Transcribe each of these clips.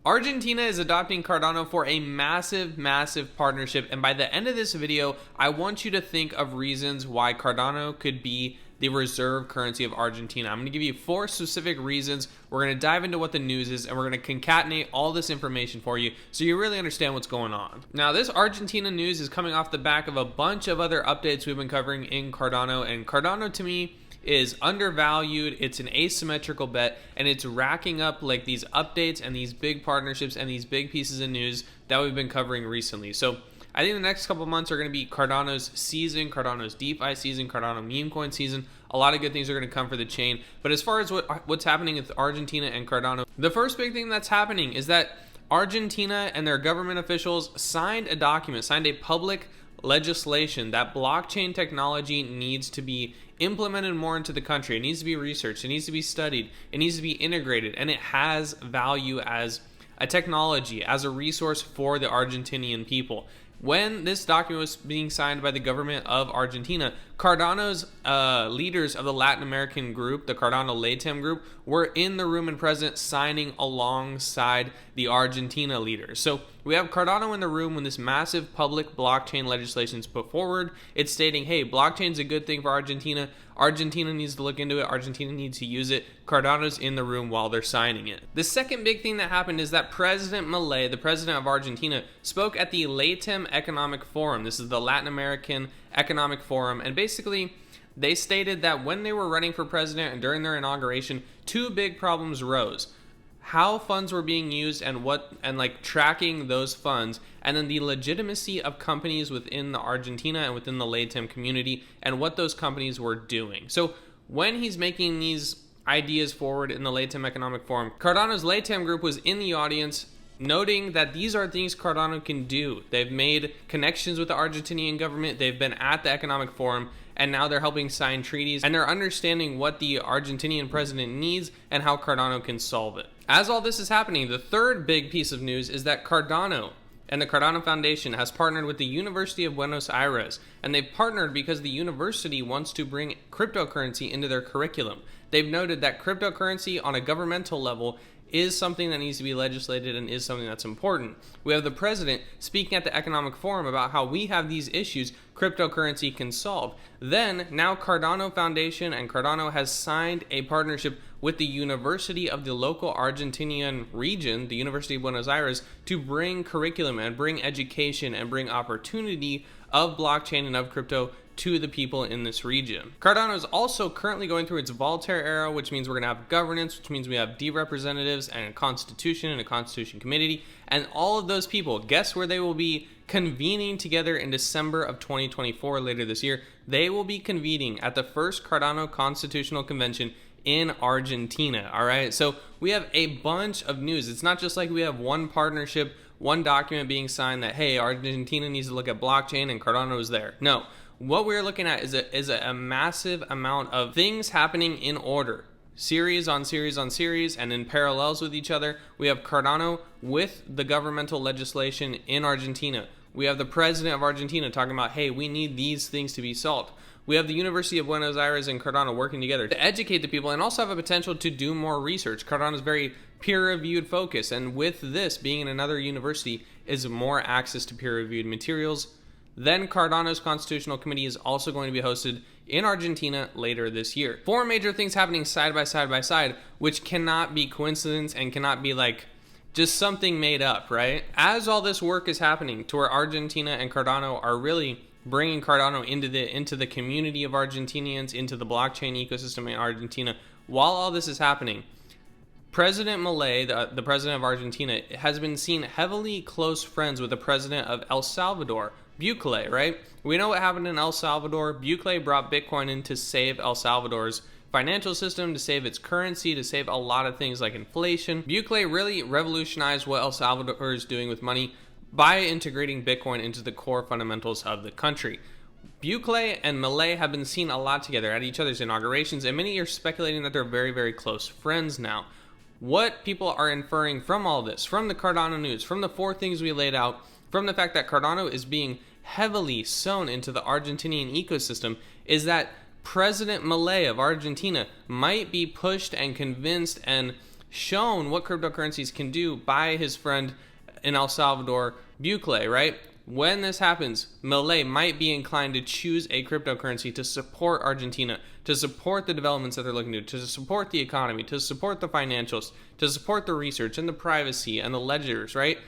Argentina is adopting Cardano for a massive partnership, and by the end of this video, I want you to think of reasons why Cardano could be the reserve currency of Argentina. I'm going to give you 4 specific reasons. We're going to dive into what the news is, and we're going to concatenate all this information for you so you really understand what's going on. Now, this Argentina news is coming off the back of a bunch of other updates we've been covering in Cardano, and Cardano to me is undervalued. It's an asymmetrical bet, and it's racking up like these updates and these big partnerships and these big pieces of news that we've been covering recently. So I think the next couple months are going to be Cardano's season, Cardano's DeFi season, Cardano meme coin season. A lot of good things are going to come for the chain. But as far as what's happening with Argentina and Cardano, the first big thing that's happening is that Argentina and their government officials signed a public legislation that blockchain technology needs to be implemented more into the country. It needs to be researched, it needs to be studied, it needs to be integrated, and it has value as a technology, as a resource for the Argentinian people. When this document was being signed by the government of Argentina, Cardano's leaders of the Latin American group, the Cardano Laytem group, were in the room and present signing alongside the Argentina leaders. So we have Cardano in the room when this massive public blockchain legislation is put forward. It's stating, hey, blockchain is a good thing for Argentina. Argentina needs to look into it. Argentina needs to use it. Cardano's in the room while they're signing it. The second big thing that happened is that President Milei, the president of Argentina, spoke at the Laytem Economic Forum. This is the Latin American Economic Forum, and basically they stated that when they were running for president and during their inauguration, 2 big problems rose: how funds were being used and tracking those funds, and then the legitimacy of companies within the Argentina and within the Laytem community and what those companies were doing. So when he's making these ideas forward in the Laytem Economic Forum, Cardano's Laytem group was in the audience, noting that these are things Cardano can do. They've made connections with the Argentinian government, they've been at the Economic Forum, and now they're helping sign treaties, and they're understanding what the Argentinian president needs and how Cardano can solve it. As all this is happening, the third big piece of news is that Cardano and the Cardano Foundation has partnered with the University of Buenos Aires, and they've partnered because the university wants to bring cryptocurrency into their curriculum. They've noted that cryptocurrency on a governmental level is something that needs to be legislated and is something that's important. We have the president speaking at the Economic Forum about how we have these issues cryptocurrency can solve. Then, now Cardano Foundation and Cardano has signed a partnership with the University of the local Argentinian region, the University of Buenos Aires, to bring curriculum and bring education and bring opportunity of blockchain and of crypto to the people in this region. Cardano is also currently going through its Voltaire era, which means we're going to have governance, which means we have D-representatives and a constitution and a constitution committee. And all of those people, guess where they will be convening together in December of 2024, later this year? They will be convening at the first Cardano Constitutional Convention in Argentina. All right, so we have a bunch of news. It's not just like we have one partnership, one document being signed that, hey, Argentina needs to look at blockchain and Cardano is there. No. What we're looking at is a massive amount of things happening in order, series on series on series, and in parallels with each other. We have Cardano with the governmental legislation in Argentina. We have the president of Argentina talking about, hey, we need these things to be solved. We have the University of Buenos Aires and Cardano working together to educate the people and also have a potential to do more research. Cardano is very peer-reviewed focus, and with this being in another university is more access to peer-reviewed materials. Then Cardano's Constitutional Committee is also going to be hosted in Argentina later this year. 4 major things happening side by side, which cannot be coincidence and cannot be like just something made up, right? As all this work is happening to where Argentina and Cardano are really bringing Cardano into the community of Argentinians, into the blockchain ecosystem in Argentina, while all this is happening, President Milei, the president of Argentina, has been seen heavily close friends with the president of El Salvador, Bukele, right? We know what happened in El Salvador. Bukele brought Bitcoin in to save El Salvador's financial system, to save its currency, to save a lot of things like inflation. Bukele really revolutionized what El Salvador is doing with money by integrating Bitcoin into the core fundamentals of the country. Bukele and Milei have been seen a lot together at each other's inaugurations, and many are speculating that they're very, very close friends now. What people are inferring from all this, from the Cardano news, from the 4 things we laid out, from the fact that Cardano is being heavily sewn into the Argentinian ecosystem, is that President Milei of Argentina might be pushed and convinced and shown what cryptocurrencies can do by his friend in El Salvador, Bukele, right? When this happens, Milei might be inclined to choose a cryptocurrency to support Argentina, to support the developments that they're looking to support the economy, to support the financials, to support the research and the privacy and the ledgers, right?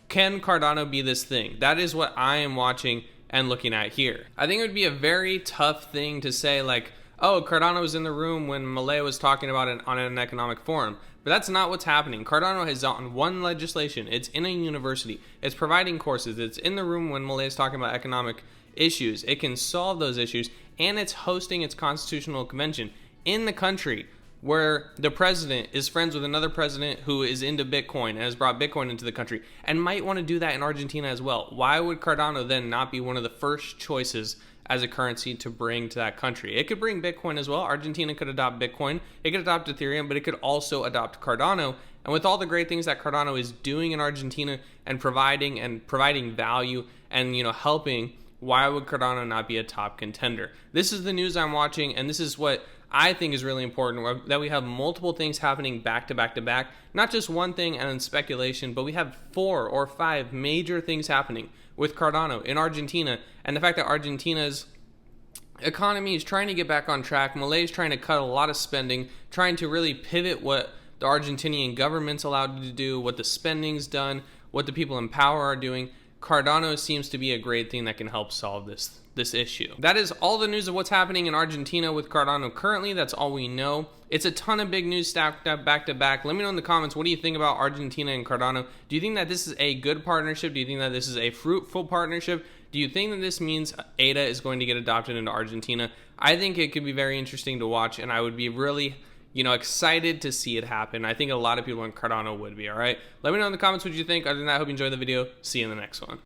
Can Cardano be this thing? That is what I am watching and looking at here. I think it would be a very tough thing to say, like, oh, Cardano was in the room when Milei was talking about it on an economic forum. But that's not what's happening. Cardano has on one legislation. It's in a university. It's providing courses. It's in the room when Milei is talking about economic issues. It can solve those issues, and it's hosting its constitutional convention in the country where the president is friends with another president who is into Bitcoin and has brought Bitcoin into the country and might want to do that in Argentina as well. Why would Cardano then not be one of the first choices as a currency to bring to that country? It could bring Bitcoin as well. Argentina could adopt Bitcoin. It could adopt Ethereum, but it could also adopt Cardano. And with all the great things that Cardano is doing in Argentina and providing value and, helping, why would Cardano not be a top contender? This is the news I'm watching, and this is what I think is really important, that we have multiple things happening back to back to back, not just one thing and then speculation, but we have 4 or 5 major things happening with Cardano in Argentina, and the fact that Argentina's economy is trying to get back on track. Milei is trying to cut a lot of spending, trying to really pivot what the Argentinian government's allowed to do, what the spending's done, what the people in power are doing. Cardano seems to be a great thing that can help solve this issue. That is all the news of what's happening in Argentina with Cardano currently. That's all we know. It's a ton of big news stacked up back to back. Let me know in the comments, what do you think about Argentina and Cardano? Do you think that this is a good partnership? Do you think that this is a fruitful partnership? Do you think that this means ADA is going to get adopted into Argentina? I think it could be very interesting to watch, and I would be really excited to see it happen. I think a lot of people in Cardano would be. All right, let me know in the comments what you think. Other than that, I hope you enjoyed the video. See you in the next one.